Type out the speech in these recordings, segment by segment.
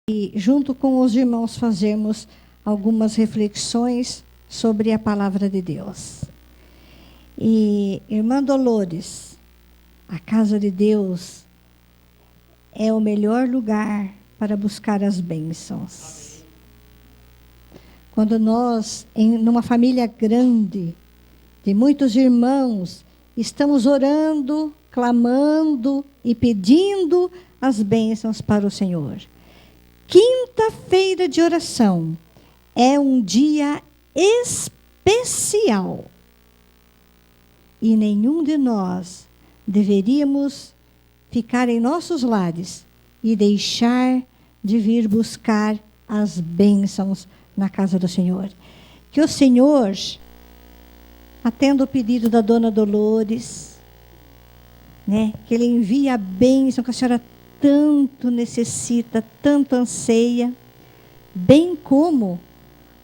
E junto com os irmãos fazermos algumas reflexões sobre a palavra de Deus. E, irmã Dolores, a casa de Deus é o melhor lugar para buscar as bênçãos. Quando nós, numa família grande, de muitos irmãos, estamos orando, clamando e pedindo as bênçãos para o Senhor. Quinta-feira de oração é um dia especial. E nenhum de nós deveríamos ficar em nossos lares e deixar de vir buscar as bênçãos na casa do Senhor. Que o Senhor atenda o pedido da dona Dolores, que Ele envie a bênção que a senhora tanto necessita, tanto anseia, bem como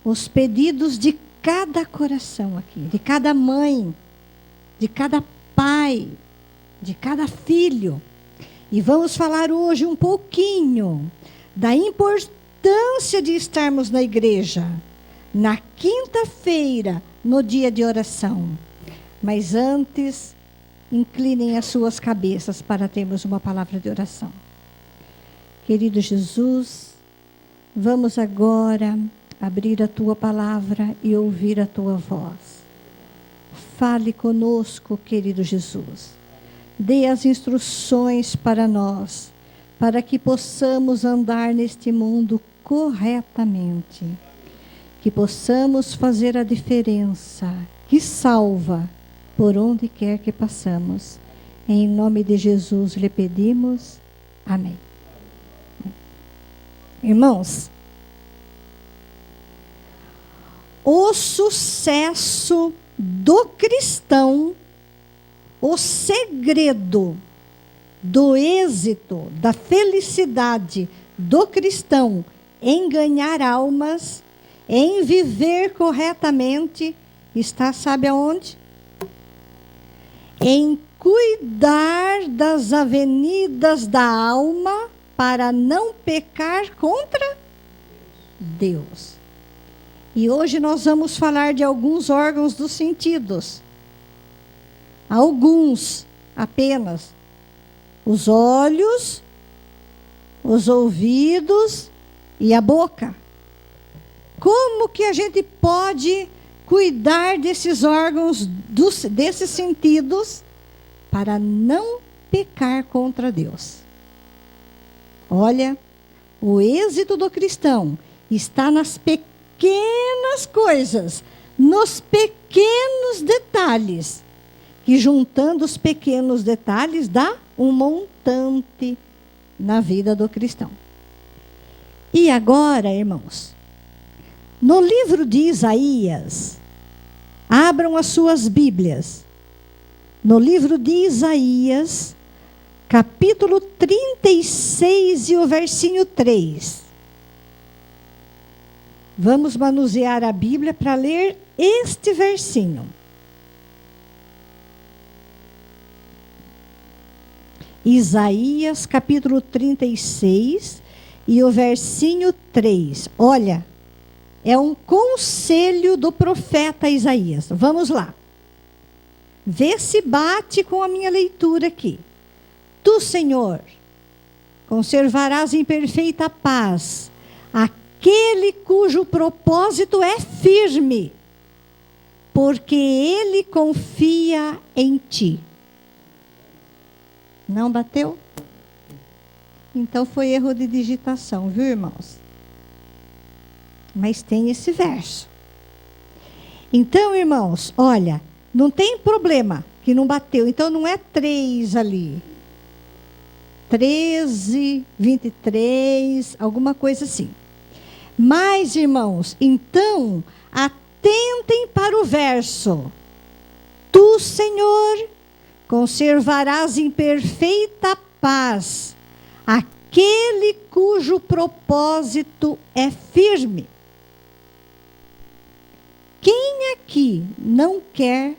os pedidos de cada coração aqui, de cada mãe, de cada pai, de cada filho. E vamos falar hoje um pouquinho da importância de estarmos na igreja, na quinta-feira, no dia de oração. Mas antes, inclinem as suas cabeças para termos uma palavra de oração. Querido Jesus, vamos agora abrir a Tua palavra e ouvir a Tua voz. Fale conosco, querido Jesus. Dê as instruções para nós, para que possamos andar neste mundo corretamente. Que possamos fazer a diferença que salva por onde quer que passamos. Em nome de Jesus lhe pedimos. Amém. Irmãos, o sucesso do cristão, o segredo do êxito, da felicidade do cristão em ganhar almas, em viver corretamente, está, sabe aonde? Em cuidar das avenidas da alma para não pecar contra Deus. E hoje nós vamos falar de alguns órgãos dos sentidos. Alguns apenas. Os olhos, os ouvidos e a boca. Como que a gente pode cuidar desses órgãos, desses sentidos, para não pecar contra Deus? Olha, o êxito do cristão está nas pequenas coisas, nos pequenos detalhes, que juntando os pequenos detalhes dá um montante na vida do cristão. E agora, irmãos, no livro de Isaías, abram as suas Bíblias. No livro de Isaías, capítulo 36 e o versinho 3. Vamos manusear a Bíblia para ler este versinho. Isaías, capítulo 36 e o versinho 3. Olha, é um conselho do profeta Isaías. Vamos lá. Vê se bate com a minha leitura aqui. Tu, Senhor, conservarás em perfeita paz aquele cujo propósito é firme, porque ele confia em ti. Não bateu? Então foi erro de digitação, viu, irmãos? Mas tem esse verso. Então, irmãos, olha, não tem problema que não bateu. Então não é 3 ali. 13, 23, alguma coisa assim. Mas, irmãos, então, atentem para o verso. Tu, Senhor, conservarás em perfeita paz aquele cujo propósito é firme. Quem aqui não quer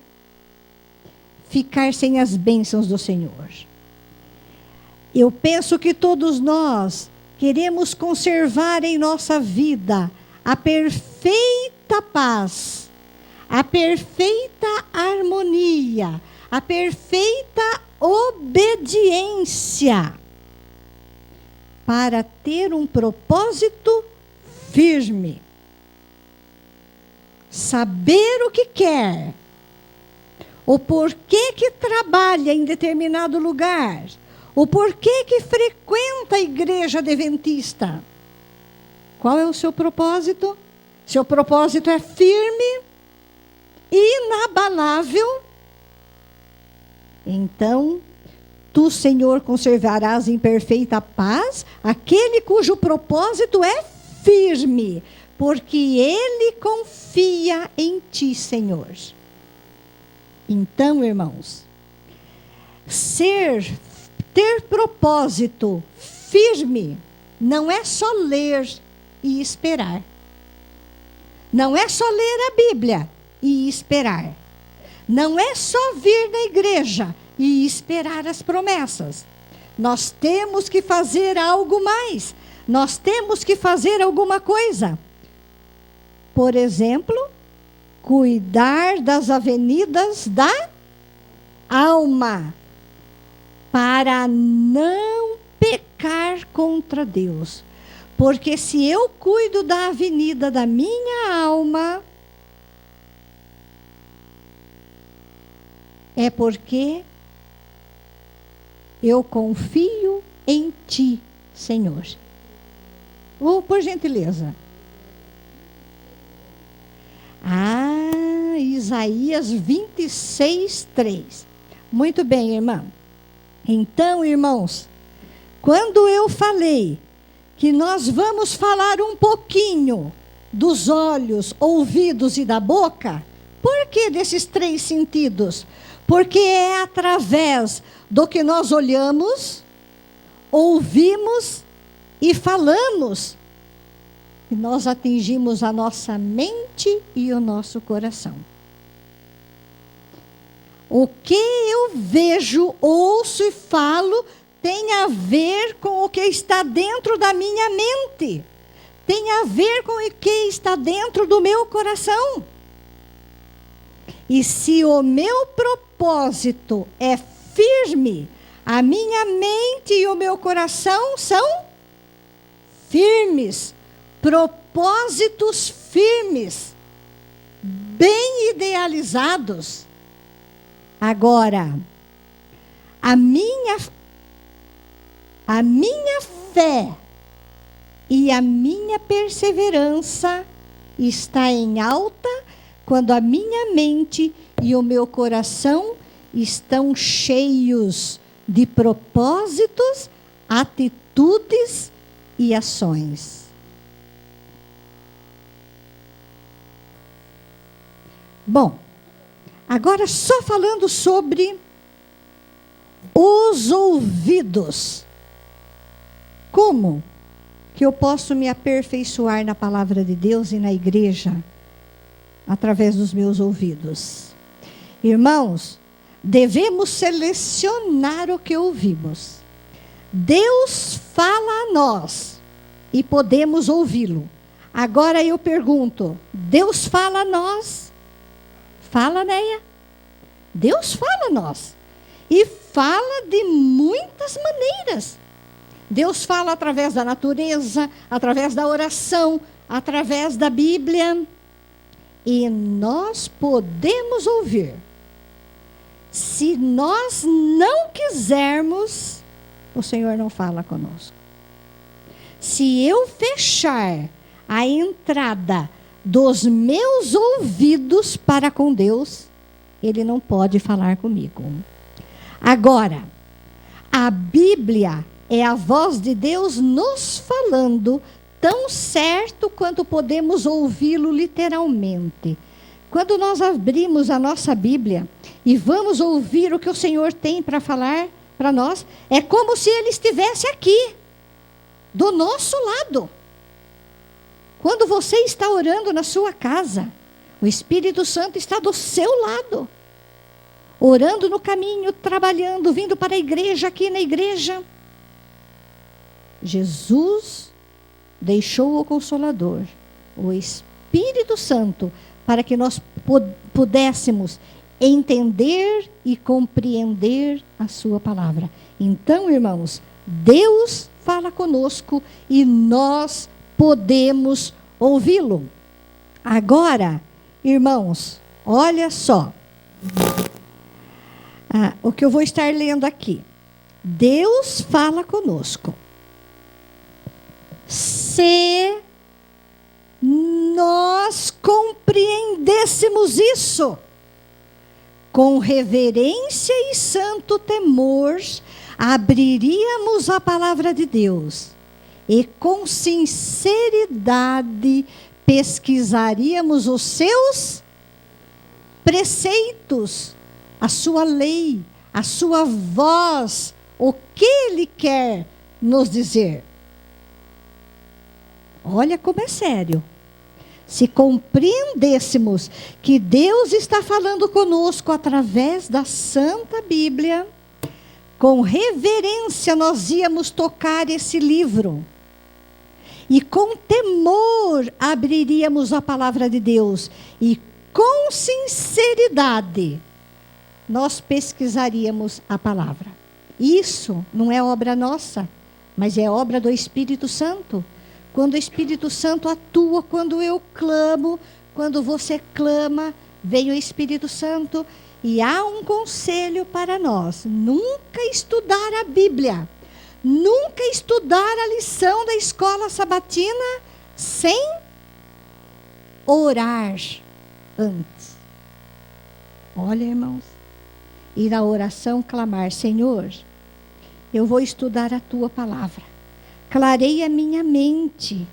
ficar sem as bênçãos do Senhor? Eu penso que todos nós queremos conservar em nossa vida a perfeita paz, a perfeita harmonia, a perfeita obediência, para ter um propósito firme. Saber o que quer, o porquê que trabalha em determinado lugar, o porquê que frequenta a igreja adventista. Qual é o seu propósito? Seu propósito é firme, inabalável. Então, tu, Senhor, conservarás em perfeita paz aquele cujo propósito é firme, porque ele confia em ti, Senhor. Então, irmãos, ter propósito firme não é só ler e esperar. Não é só ler a Bíblia e esperar. Não é só vir na igreja e esperar as promessas. Nós temos que fazer algo mais. Nós temos que fazer alguma coisa. Por exemplo, cuidar das avenidas da alma, para não pecar contra Deus. Porque se eu cuido da avenida da minha alma, é porque eu confio em ti, Senhor. Por gentileza. Isaías 26, 3. Muito bem, irmã. Então, irmãos, quando eu falei que nós vamos falar um pouquinho dos olhos, ouvidos e da boca, por que desses 3 sentidos? Porque é através do que nós olhamos, ouvimos e falamos que nós atingimos a nossa mente e o nosso coração. O que eu vejo, ouço e falo tem a ver com o que está dentro da minha mente. Tem a ver com o que está dentro do meu coração. E se o meu propósito é firme, a minha mente e o meu coração são firmes. Propósitos firmes, bem idealizados. Agora, a minha fé e a minha perseverança está em alta quando a minha mente e o meu coração estão cheios de propósitos, atitudes e ações. Bom, agora só falando sobre os ouvidos. Como que eu posso me aperfeiçoar na palavra de Deus e na igreja? Através dos meus ouvidos. Irmãos, devemos selecionar o que ouvimos. Deus fala a nós e podemos ouvi-lo. Agora eu pergunto, Deus fala a nós? Fala, Neia? Deus fala a nós. E fala de muitas maneiras. Deus fala através da natureza, através da oração, através da Bíblia. E nós podemos ouvir. Se nós não quisermos, o Senhor não fala conosco. Se eu fechar a entrada dos meus ouvidos para com Deus, Ele não pode falar comigo. Agora, a Bíblia é a voz de Deus nos falando, tão certo quanto podemos ouvi-lo literalmente. Quando nós abrimos a nossa Bíblia e vamos ouvir o que o Senhor tem para falar para nós, é como se Ele estivesse aqui, do nosso lado. Quando você está orando na sua casa, o Espírito Santo está do seu lado, orando no caminho, trabalhando, vindo para a igreja, aqui na igreja. Jesus deixou o Consolador, o Espírito Santo, para que nós pudéssemos entender e compreender a sua palavra. Então, irmãos, Deus fala conosco e nós podemos ouvi-lo. Agora, irmãos, olha só. O que eu vou estar lendo aqui. Deus fala conosco. Se nós compreendêssemos isso, com reverência e santo temor, abriríamos a palavra de Deus e com sinceridade pesquisaríamos os seus preceitos, a sua lei, a sua voz, o que Ele quer nos dizer. Olha como é sério. Se compreendêssemos que Deus está falando conosco através da Santa Bíblia, com reverência nós íamos tocar esse livro. E com temor abriríamos a palavra de Deus. E com sinceridade nós pesquisaríamos a palavra. Isso não é obra nossa, mas é obra do Espírito Santo. Quando o Espírito Santo atua, quando eu clamo, quando você clama, vem o Espírito Santo. E há um conselho para nós: nunca estudar a Bíblia, nunca estudar a lição da escola sabatina sem orar antes. Olha, irmãos, e na oração clamar: Senhor, eu vou estudar a Tua palavra. Clareia a minha mente,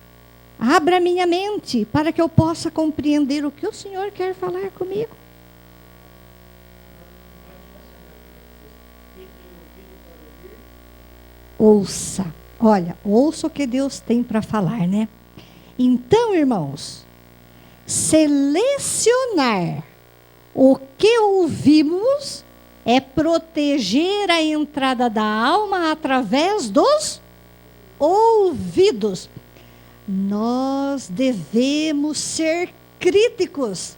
abra a minha mente, para que eu possa compreender o que o Senhor quer falar comigo. Ouça, olha, ouça o que Deus tem para falar, né? Então, irmãos, selecionar o que ouvimos é proteger a entrada da alma através dos ouvidos. Nós devemos ser críticos,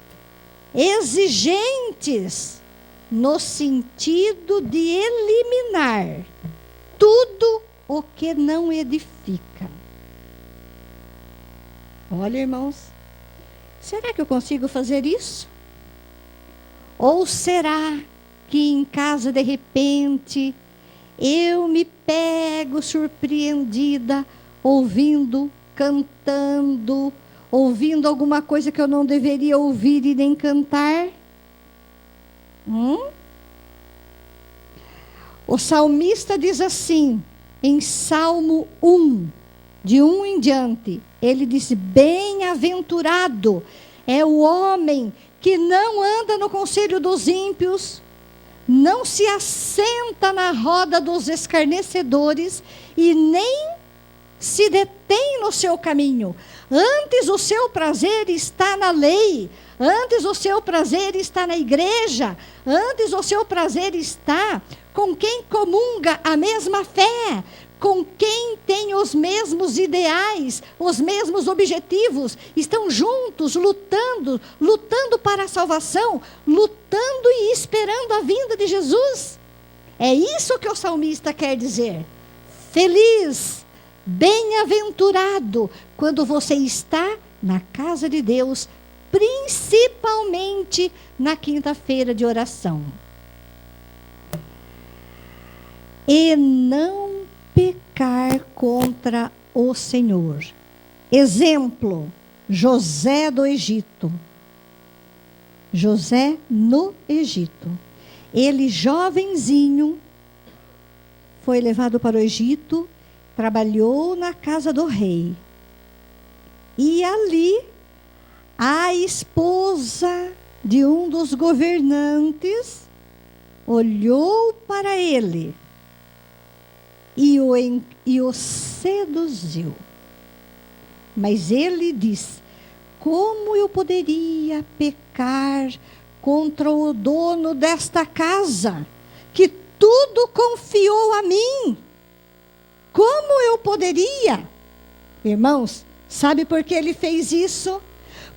exigentes, no sentido de eliminar tudo o que não edifica. Olha, irmãos, será que eu consigo fazer isso? Ou será que em casa, de repente, eu me pego surpreendida, ouvindo, cantando, ouvindo alguma coisa que eu não deveria ouvir e nem cantar? O salmista diz assim, em Salmo 1, de 1 em diante, ele diz: bem-aventurado é o homem que não anda no conselho dos ímpios, não se assenta na roda dos escarnecedores e nem se detém no seu caminho. Antes o seu prazer está na lei, antes o seu prazer está na igreja, antes o seu prazer está com quem comunga a mesma fé, com quem tem os mesmos ideais, os mesmos objetivos, estão juntos, lutando para a salvação, lutando e esperando a vinda de Jesus. É isso que o salmista quer dizer. Feliz, bem-aventurado, quando você está na casa de Deus, principalmente na quinta-feira de oração. E não pecar contra o Senhor. Exemplo, José do Egito. José no Egito. Ele, jovenzinho, foi levado para o Egito, trabalhou na casa do rei. E ali, a esposa de um dos governantes olhou para ele e o seduziu. Mas ele disse: como eu poderia pecar contra o dono desta casa, que tudo confiou a mim? Como eu poderia? Irmãos, sabe por que ele fez isso?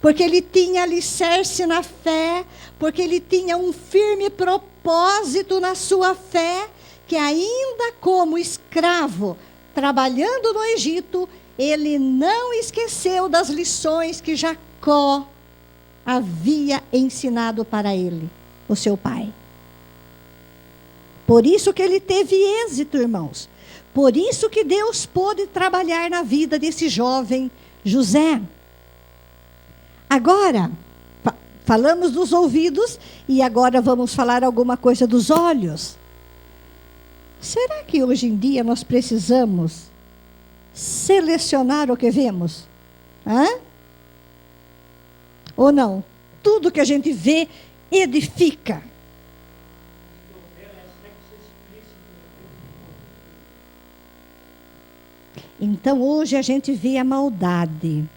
Porque ele tinha alicerce na fé, porque ele tinha um firme propósito na sua fé, que ainda como escravo, trabalhando no Egito, ele não esqueceu das lições que Jacó havia ensinado para ele, o seu pai. Por isso que ele teve êxito, irmãos. Por isso que Deus pôde trabalhar na vida desse jovem José. Agora, falamos dos ouvidos e agora vamos falar alguma coisa dos olhos. Será que hoje em dia nós precisamos selecionar o que vemos? Hã? Ou não? Tudo que a gente vê edifica. Então hoje a gente vê a maldade.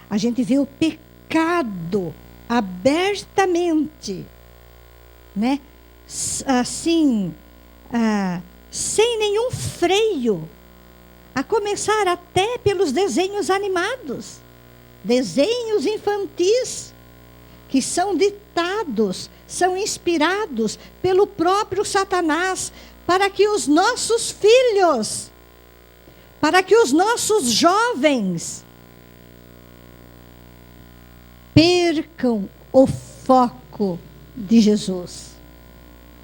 A gente vê o pecado abertamente, né? Assim, sem nenhum freio. A começar até pelos desenhos animados. Desenhos infantis, que são ditados, são inspirados pelo próprio Satanás, para que os nossos filhos, para que os nossos jovens percam o foco de Jesus.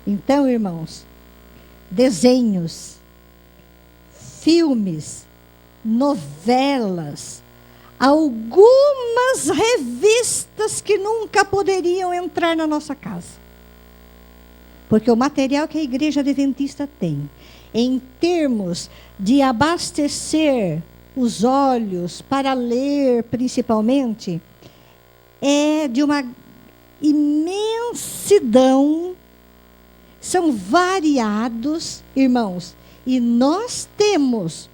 Então, irmãos, desenhos, filmes, novelas, algumas revistas que nunca poderiam entrar na nossa casa. Porque o material que a Igreja Adventista tem, em termos de abastecer os olhos para ler principalmente, é de uma imensidão, são variados, irmãos, e nós temos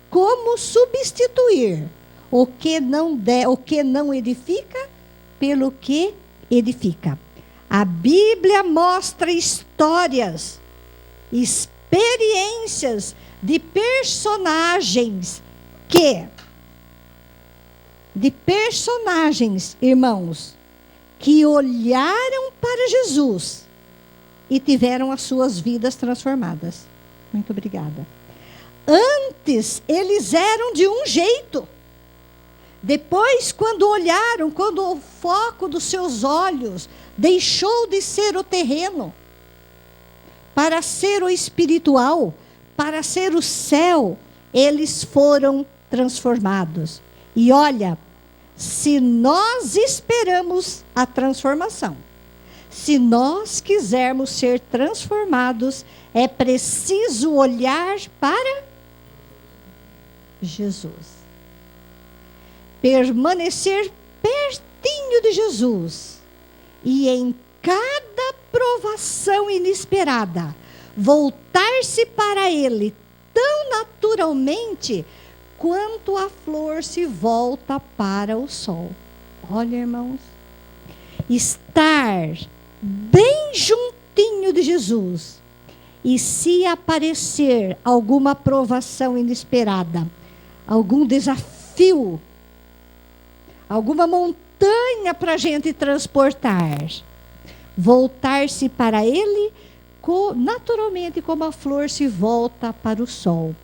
como substituir o que não edifica pelo que edifica. A Bíblia mostra histórias, experiências de personagens irmãos, que olharam para Jesus e tiveram as suas vidas transformadas. Muito obrigada. Antes, eles eram de um jeito. Depois, quando olharam, quando o foco dos seus olhos deixou de ser o terreno, para ser o espiritual, para ser o céu, eles foram transformados. E olha, se nós esperamos a transformação, se nós quisermos ser transformados, é preciso olhar para Jesus. Permanecer pertinho de Jesus. E em cada provação inesperada, voltar-se para Ele tão naturalmente quanto a flor se volta para o sol. Olha, irmãos, estar bem juntinho de Jesus, e se aparecer alguma provação inesperada, algum desafio, alguma montanha para a gente transportar, voltar-se para Ele naturalmente como a flor se volta para o sol.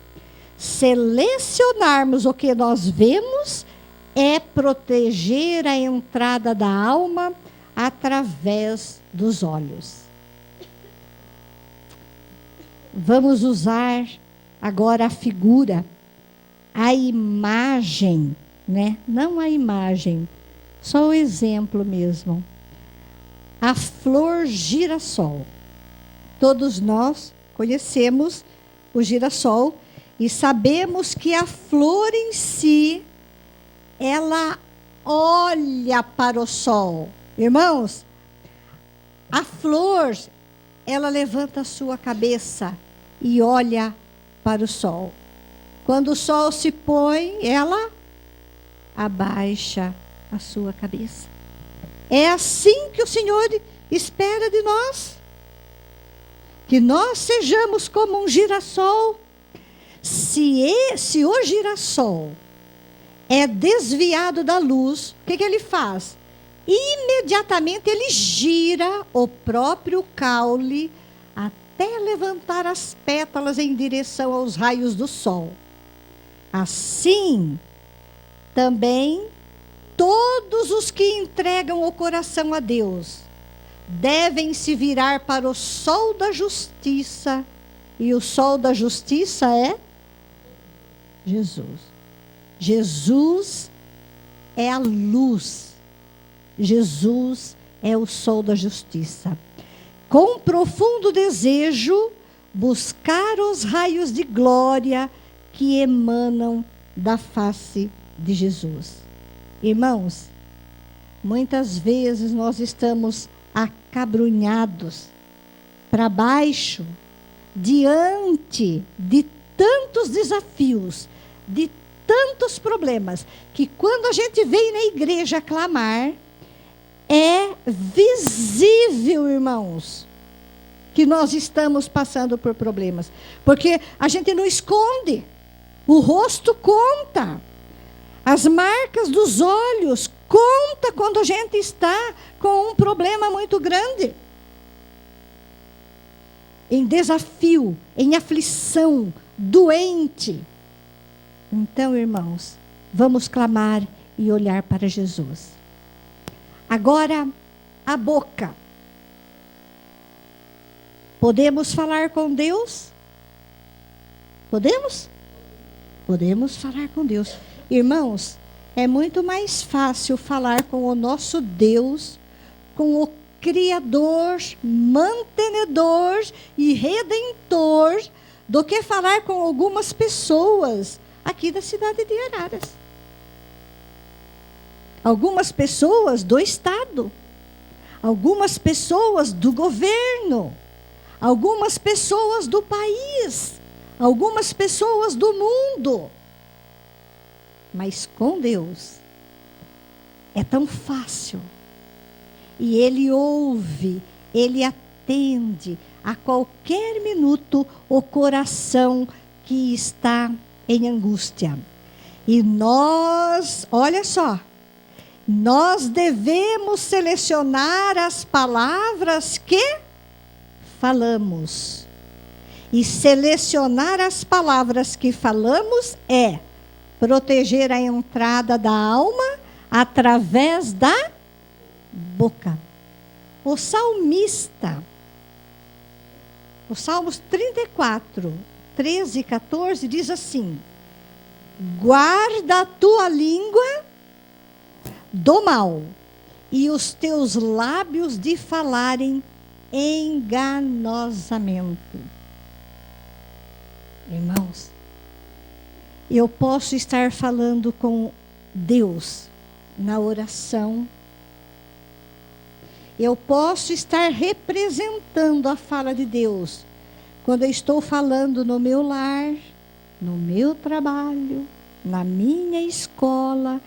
Selecionarmos o que nós vemos é proteger a entrada da alma através dos olhos. Vamos usar agora a figura, a imagem, né? Não a imagem, só o exemplo mesmo. A flor girassol. Todos nós conhecemos o girassol e sabemos que a flor em si, ela olha para o sol. Irmãos, a flor, ela levanta a sua cabeça e olha para o sol. Quando o sol se põe, ela abaixa a sua cabeça. É assim que o Senhor espera de nós. Que nós sejamos como um girassol. Se Se o girassol é desviado da luz, o que ele faz? Imediatamente ele gira o próprio caule até levantar as pétalas em direção aos raios do sol. Assim, também, todos os que entregam o coração a Deus devem se virar para o sol da justiça. E o sol da justiça é Jesus. Jesus é a luz. Jesus é o sol da justiça. Com profundo desejo, buscar os raios de glória que emanam da face de Jesus. Irmãos, muitas vezes nós estamos acabrunhados para baixo, diante de tantos desafios, de tantos problemas, que quando a gente vem na igreja clamar, é visível, irmãos, que nós estamos passando por problemas. Porque a gente não esconde, o rosto conta, as marcas dos olhos conta quando a gente está com um problema muito grande. Em desafio, em aflição, doente. Então, irmãos, vamos clamar e olhar para Jesus. Agora, a boca. Podemos falar com Deus? Podemos? Podemos falar com Deus. Irmãos, é muito mais fácil falar com o nosso Deus, com o Criador, mantenedor e redentor, do que falar com algumas pessoas aqui da cidade de Araras. Algumas pessoas do Estado, algumas pessoas do governo, algumas pessoas do país, algumas pessoas do mundo. Mas com Deus é tão fácil. E Ele ouve, Ele atende a qualquer minuto o coração que está em angústia. E nós, olha só, nós devemos selecionar as palavras que falamos. E selecionar as palavras que falamos é proteger a entrada da alma através da boca. O salmista, o Salmos 34, 13 e 14 diz assim: guarda a tua língua do mal e os teus lábios de falarem enganosamente. Irmãos, eu posso estar falando com Deus na oração. Eu posso estar representando a fala de Deus quando eu estou falando no meu lar, no meu trabalho, na minha escola,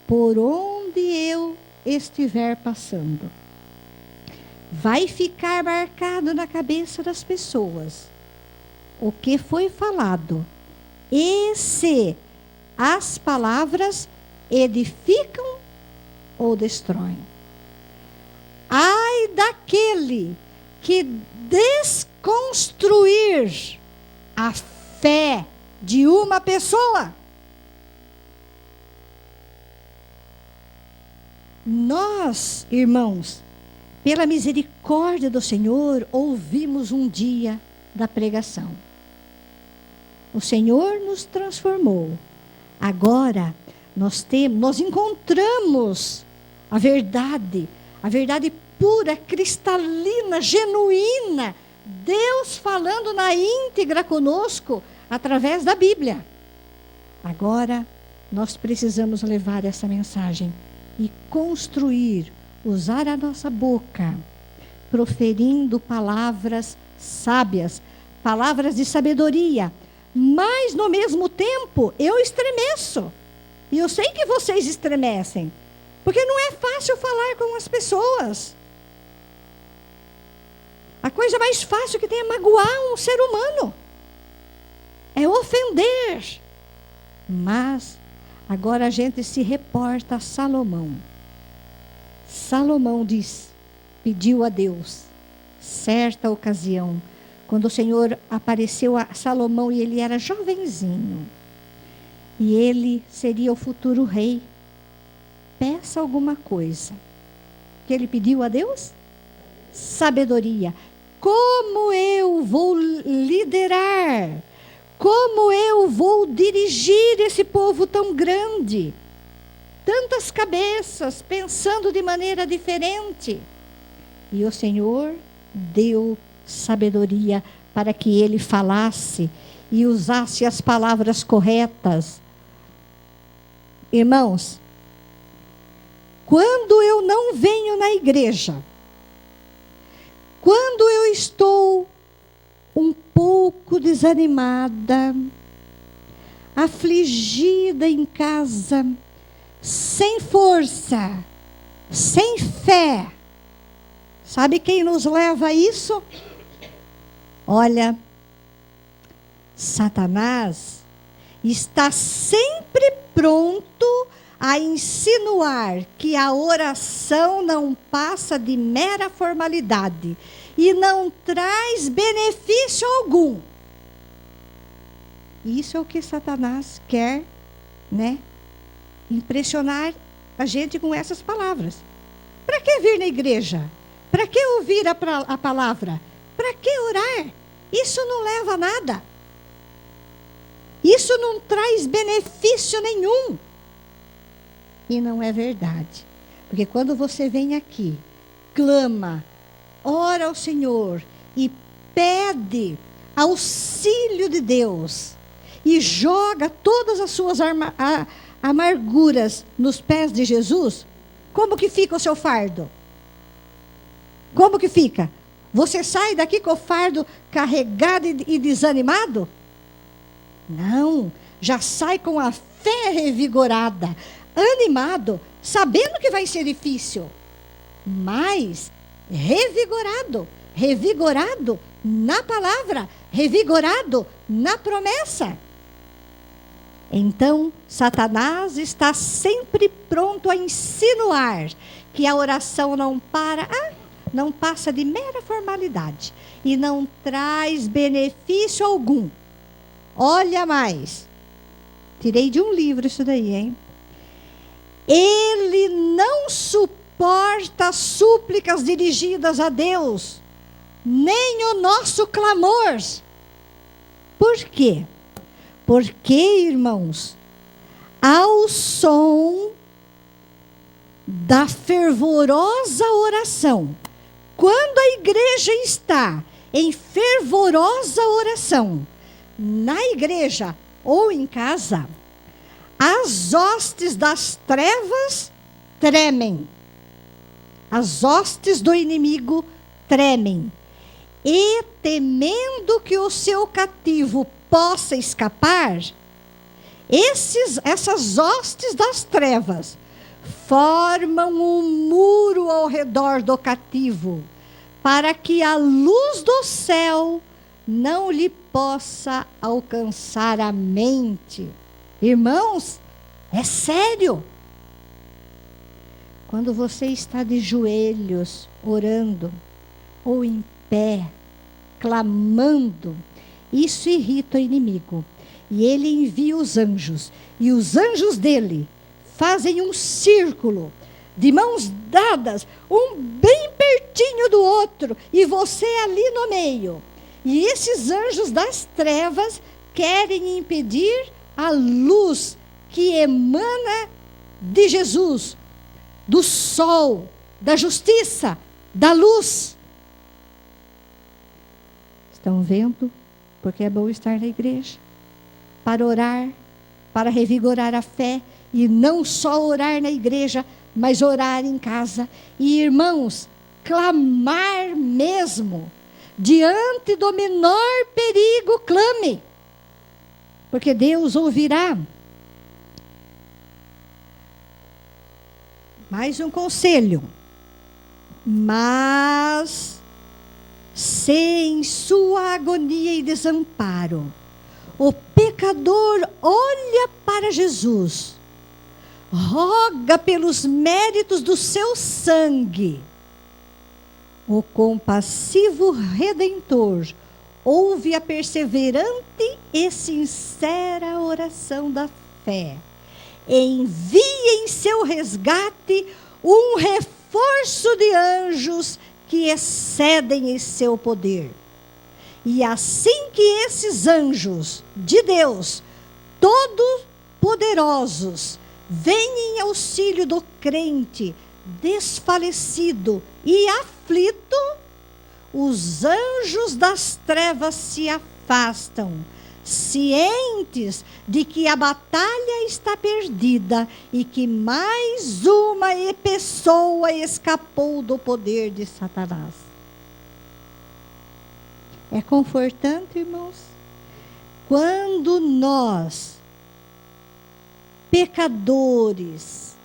por onde eu estiver passando. Vai ficar marcado na cabeça das pessoas o que foi falado. E se as palavras edificam ou destroem. Ai daquele que desconstruir a fé de uma pessoa. Nós, irmãos, pela misericórdia do Senhor, ouvimos um dia da pregação. O Senhor nos transformou. Agora nós encontramos a verdade pura, cristalina, genuína, Deus falando na íntegra conosco através da Bíblia. Agora nós precisamos levar essa mensagem e construir, usar a nossa boca, proferindo palavras sábias, palavras de sabedoria. Mas, no mesmo tempo, eu estremeço. E eu sei que vocês estremecem. Porque não é fácil falar com as pessoas. A coisa mais fácil que tem é magoar um ser humano. é ofender. Mas agora a gente se reporta a Salomão. Salomão pediu a Deus, certa ocasião, quando o Senhor apareceu a Salomão e ele era jovenzinho. E ele seria o futuro rei. Peça alguma coisa. Que ele pediu a Deus? Sabedoria. Como eu vou liderar? Como eu vou dirigir esse povo tão grande? Tantas cabeças pensando de maneira diferente. E o Senhor deu sabedoria para que ele falasse e usasse as palavras corretas. Irmãos, quando eu não venho na igreja, quando eu estou um pouco desanimada, afligida em casa, sem força, sem fé, sabe quem nos leva a isso? Olha, Satanás está sempre pronto a insinuar que a oração não passa de mera formalidade e não traz benefício algum. Isso é o que Satanás quer, impressionar a gente com essas palavras. Para que vir na igreja? Para que ouvir a palavra? Para que orar? Isso não leva a nada. Isso não traz benefício nenhum. E não é verdade. Porque quando você vem aqui, clama, ora ao Senhor e pede auxílio de Deus e joga todas as suas amarguras nos pés de Jesus, como que fica o seu fardo? Como que fica? Você sai daqui com o fardo carregado e desanimado? Não, já sai com a fé revigorada, animado, sabendo que vai ser difícil, mas revigorado na palavra, revigorado na promessa. Então, Satanás está sempre pronto a insinuar que a oração não passa de mera formalidade e não traz benefício algum. Olha mais, tirei de um livro isso daí, hein? Ele não suporta súplicas dirigidas a Deus, nem o nosso clamor. Por quê? Porque, irmãos, ao som da fervorosa oração, quando a igreja está em fervorosa oração, na igreja ou em casa, as hostes das trevas tremem. As hostes do inimigo tremem. E temendo que o seu cativo possa escapar, essas hostes das trevas formam um muro ao redor do cativo, para que a luz do céu não lhe possa alcançar a mente. Irmãos, é sério. Quando você está de joelhos, orando, ou em pé, clamando, isso irrita o inimigo. E ele envia os anjos. E os anjos dele fazem um círculo, de mãos dadas, um bem pertinho do outro, e você ali no meio. E esses anjos das trevas querem impedir a luz que emana de Jesus, do sol, da justiça, da luz. Estão vendo? Porque é bom estar na igreja, para orar, para revigorar a fé, e não só orar na igreja, mas orar em casa. E, irmãos, clamar mesmo, diante do menor perigo, clame, porque Deus ouvirá. Mais um conselho. Mas, se em sua agonia e desamparo, o pecador olha para Jesus, roga pelos méritos do seu sangue, o compassivo Redentor ouve a perseverante e sincera oração da fé. Envia em seu resgate um reforço de anjos que excedem em seu poder. E assim que esses anjos de Deus, todos poderosos, vêm em auxílio do crente desfalecido e aflito, os anjos das trevas se afastam, cientes de que a batalha está perdida e que mais uma pessoa escapou do poder de Satanás. É confortante, irmãos, quando nós, pecadores,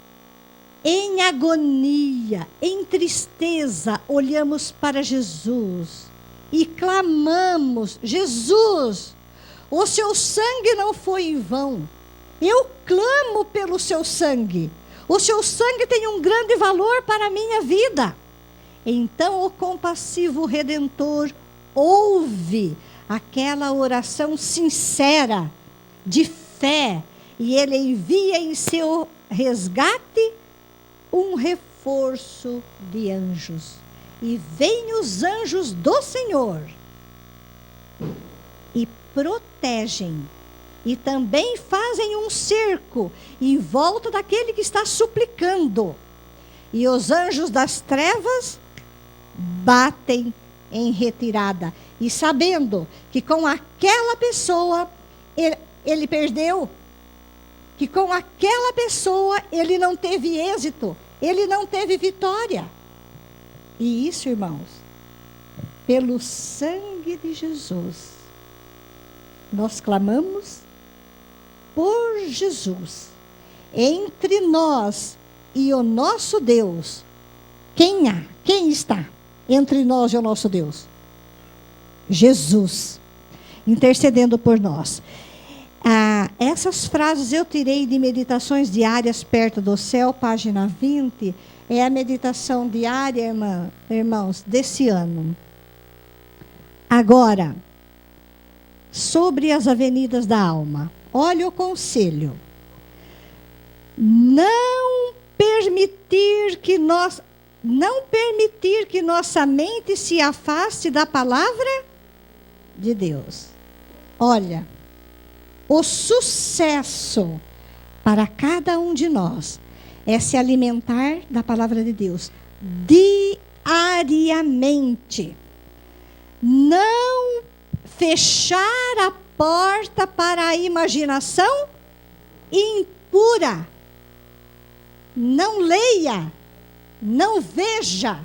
em agonia, em tristeza, olhamos para Jesus e clamamos: Jesus, o seu sangue não foi em vão. Eu clamo pelo seu sangue. O seu sangue tem um grande valor para a minha vida. Então o compassivo Redentor ouve aquela oração sincera, de fé, e ele envia em seu resgate um reforço de anjos. E vêm os anjos do Senhor e protegem, e também fazem um cerco em volta daquele que está suplicando. E os anjos das trevas batem em retirada, e sabendo que com aquela pessoa ele perdeu, que com aquela pessoa ele não teve êxito, ele não teve vitória. E isso, irmãos, pelo sangue de Jesus, nós clamamos por Jesus. Entre nós e o nosso Deus, quem está entre nós e o nosso Deus? Jesus, intercedendo por nós. Essas frases eu tirei de Meditações Diárias Perto do Céu, página 20. É a meditação diária, irmãos, desse ano. Agora, sobre as avenidas da alma. Olha o conselho. Não permitir que nossa mente se afaste da palavra de Deus. Olha, o sucesso para cada um de nós é se alimentar da palavra de Deus diariamente. Não fechar a porta para a imaginação impura. Não leia, não veja,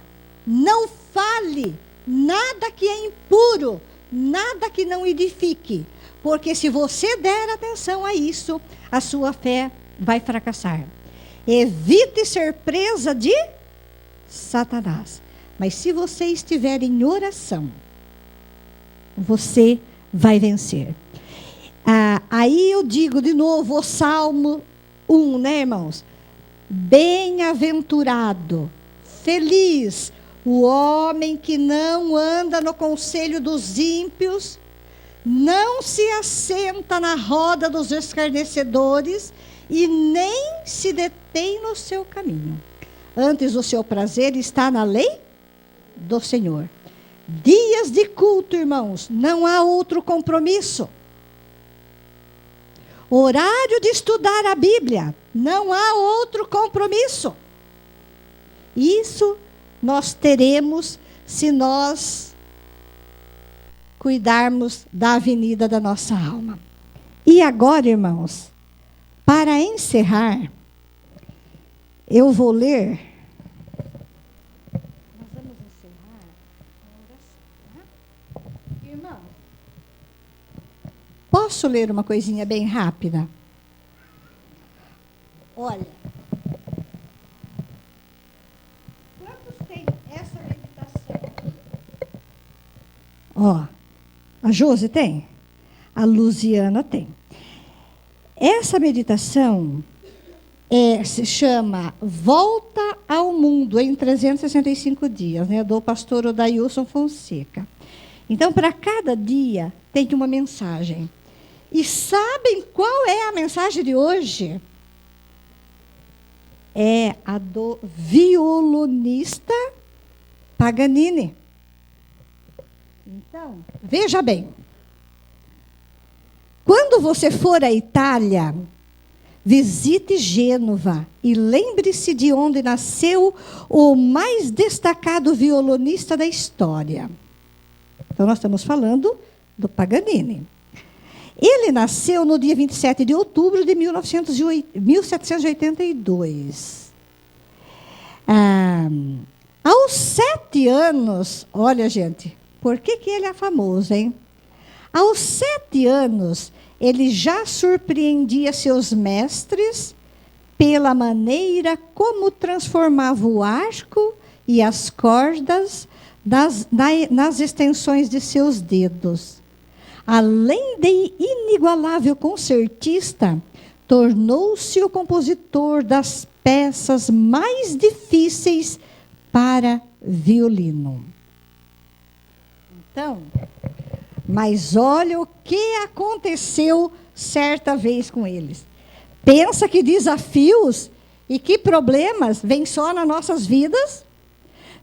não fale nada que é impuro, nada que não edifique. Porque se você der atenção a isso, a sua fé vai fracassar. Evite ser presa de Satanás. Mas se você estiver em oração, você vai vencer. Aí eu digo de novo o Salmo 1, né, irmãos? Bem-aventurado, feliz, o homem que não anda no conselho dos ímpios, não se assenta na roda dos escarnecedores e nem se detém no seu caminho. Antes o seu prazer está na lei do Senhor. Dias de culto, irmãos, não há outro compromisso. Horário de estudar a Bíblia, não há outro compromisso. Isso nós teremos se nós cuidarmos da avenida da nossa alma. E agora, irmãos, para encerrar, eu vou ler. Nós vamos encerrar com oração, tá? Irmão, posso ler uma coisinha bem rápida? Olha, quantos têm essa meditação? Ó, a Josi tem? A Luziana tem. Essa meditação se chama Volta ao Mundo em 365 dias, né, do pastor Odailson Fonseca. Então, para cada dia, tem uma mensagem. E sabem qual é a mensagem de hoje? É a do violonista Paganini. Então, veja bem. Quando você for à Itália, visite Gênova e lembre-se de onde nasceu o mais destacado violonista da história. Então, nós estamos falando do Paganini. Ele nasceu no dia 27 de outubro de 1782. Aos 7 anos, olha, gente, por que ele é famoso, hein? Aos 7 anos, ele já surpreendia seus mestres pela maneira como transformava o arco e as cordas nas extensões de seus dedos. Além de inigualável concertista, tornou-se o compositor das peças mais difíceis para violino. Então, mas olha o que aconteceu certa vez com eles. Pensa que desafios e que problemas vêm só nas nossas vidas?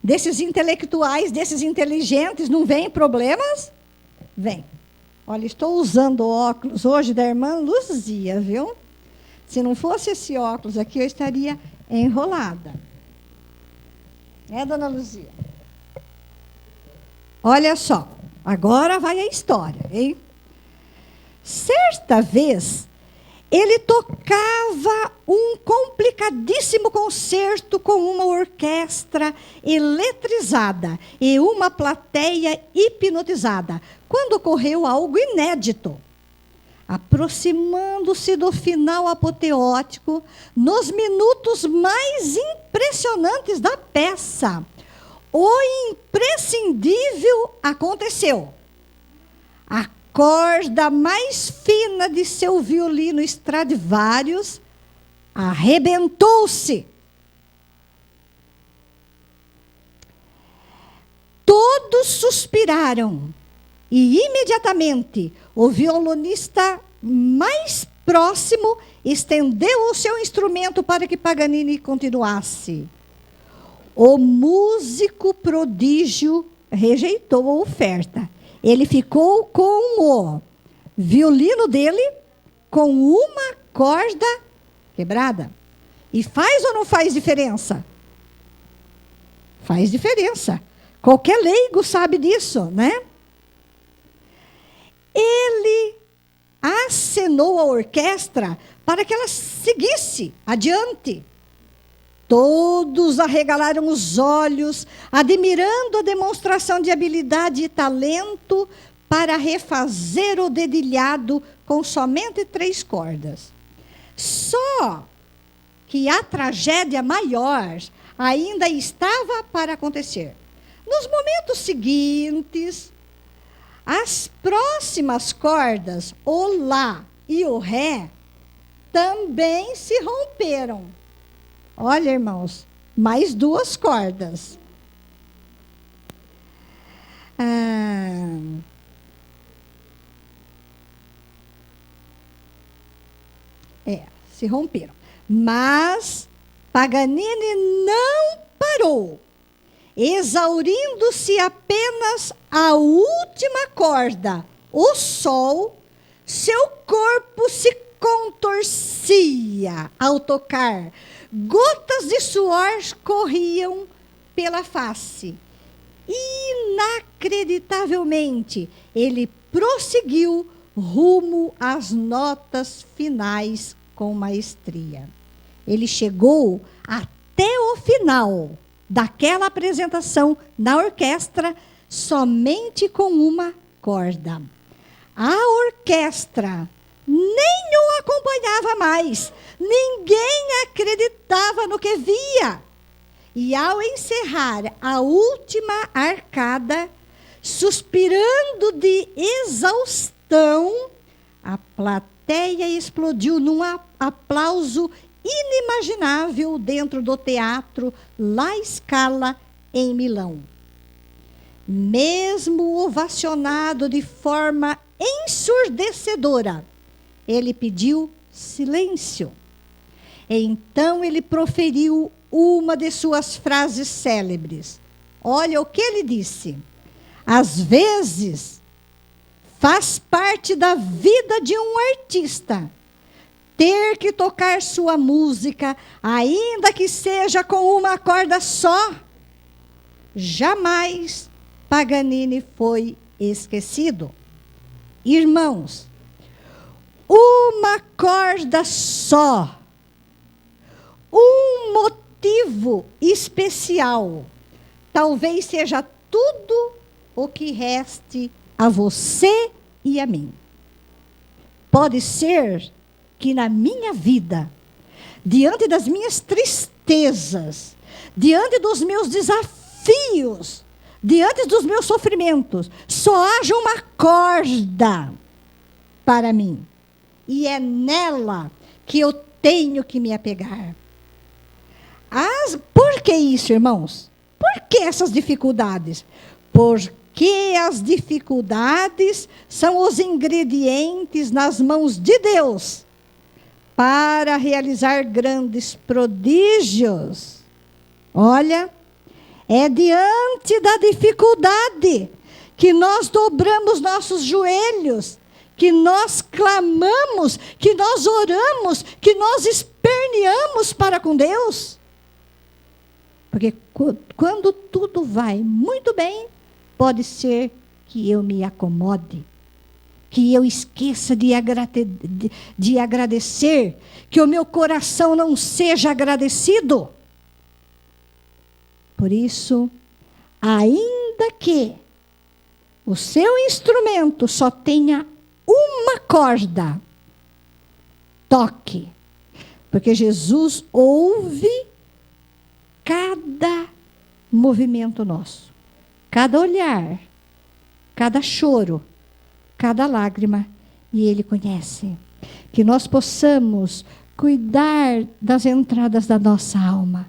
Desses intelectuais, desses inteligentes, não vêm problemas? Vem. Olha, estou usando óculos hoje da irmã Luzia, viu? Se não fosse esse óculos aqui, eu estaria enrolada. Dona Luzia? Olha só, agora vai a história, hein? Certa vez, ele tocava um complicadíssimo concerto com uma orquestra eletrizada e uma plateia hipnotizada, quando ocorreu algo inédito. Aproximando-se do final apoteótico, nos minutos mais impressionantes da peça, o imprescindível aconteceu. A corda mais fina de seu violino Stradivarius arrebentou-se. Todos suspiraram e imediatamente o violonista mais próximo estendeu o seu instrumento para que Paganini continuasse. O músico prodígio rejeitou a oferta. Ele ficou com o violino dele com uma corda quebrada. E faz ou não faz diferença? Faz diferença. Qualquer leigo sabe disso, né? Ele acenou a orquestra para que ela seguisse adiante. Todos arregalaram os olhos, admirando a demonstração de habilidade e talento para refazer o dedilhado com somente 3 cordas. Só que a tragédia maior ainda estava para acontecer. Nos momentos seguintes, as próximas cordas, o Lá e o Ré, também se romperam. Olha, irmãos, mais 2 cordas. Se romperam. Mas Paganini não parou. Exaurindo-se apenas a última corda, o Sol, seu corpo se contorcia ao tocar. Gotas de suor corriam pela face. Inacreditavelmente, ele prosseguiu rumo às notas finais com maestria. Ele chegou até o final daquela apresentação na orquestra somente com uma corda. A orquestra nem o acompanhava mais. Ninguém acreditava no que via. E ao encerrar a última arcada, suspirando de exaustão, a plateia plateia explodiu num aplauso inimaginável dentro do teatro La Scala, em Milão. Mesmo ovacionado de forma ensurdecedora, ele pediu silêncio. Então ele proferiu uma de suas frases célebres. Olha o que ele disse: às vezes, faz parte da vida de um artista ter que tocar sua música, ainda que seja com uma corda só. Jamais Paganini foi esquecido. Irmãos, uma corda só, um motivo especial, talvez seja tudo o que reste a você e a mim. Pode ser que na minha vida, diante das minhas tristezas, diante dos meus desafios, diante dos meus sofrimentos, só haja uma corda para mim. E é nela que eu tenho que me apegar. Por que isso, irmãos? Por que essas dificuldades? Porque as dificuldades são os ingredientes nas mãos de Deus para realizar grandes prodígios. Olha, é diante da dificuldade que nós dobramos nossos joelhos, que nós clamamos, que nós oramos, que nós esperneamos para com Deus. Porque quando tudo vai muito bem, pode ser que eu me acomode, que eu esqueça de agradecer, que o meu coração não seja agradecido. Por isso, ainda que o seu instrumento só tenha uma corda, toque, porque Jesus ouve cada movimento nosso, cada olhar, cada choro, cada lágrima, e Ele conhece. Que nós possamos cuidar das entradas da nossa alma,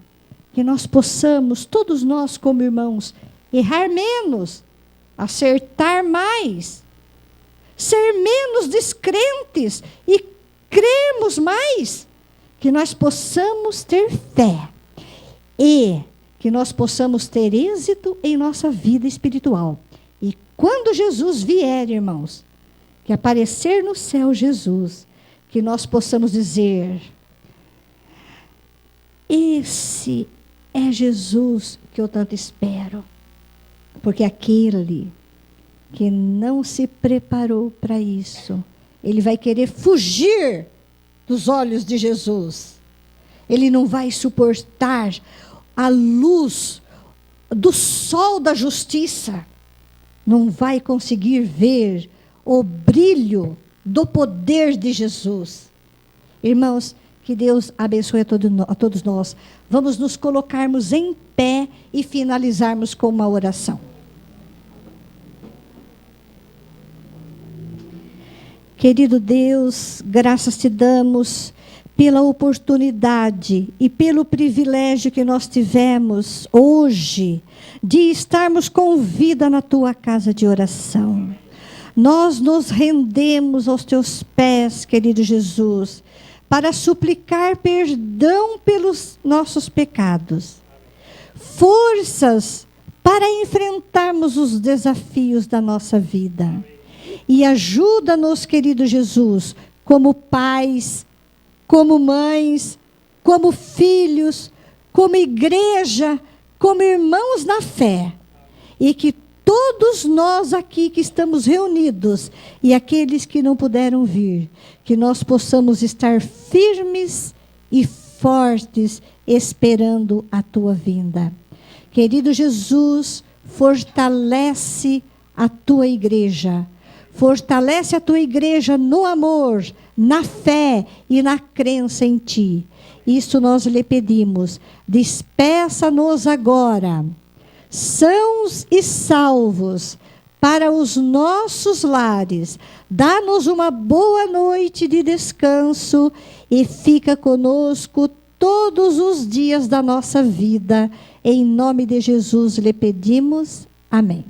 que nós possamos, todos nós como irmãos, errar menos, acertar mais, ser menos descrentes e crermos mais, que nós possamos ter fé e que nós possamos ter êxito em nossa vida espiritual. E quando Jesus vier, irmãos, que aparecer no céu Jesus, que nós possamos dizer: esse é Jesus que eu tanto espero. Porque aquele que não se preparou para isso, ele vai querer fugir dos olhos de Jesus. Ele não vai suportar a luz do sol da justiça. Não vai conseguir ver o brilho do poder de Jesus. Irmãos, que Deus abençoe a todos nós. Vamos nos colocarmos em pé e finalizarmos com uma oração. Querido Deus, graças te damos pela oportunidade e pelo privilégio que nós tivemos hoje de estarmos com vida na tua casa de oração. Nós nos rendemos aos teus pés, querido Jesus, para suplicar perdão pelos nossos pecados, forças para enfrentarmos os desafios da nossa vida. E ajuda-nos, querido Jesus, como pais, como mães, como filhos, como igreja, como irmãos na fé. E que todos nós aqui que estamos reunidos e aqueles que não puderam vir, que nós possamos estar firmes e fortes esperando a tua vinda. Querido Jesus, fortalece a tua igreja. Fortalece a tua igreja no amor, na fé e na crença em ti. Isso nós lhe pedimos. Despeça-nos agora, sãos e salvos, para os nossos lares. Dá-nos uma boa noite de descanso e fica conosco todos os dias da nossa vida. Em nome de Jesus lhe pedimos. Amém.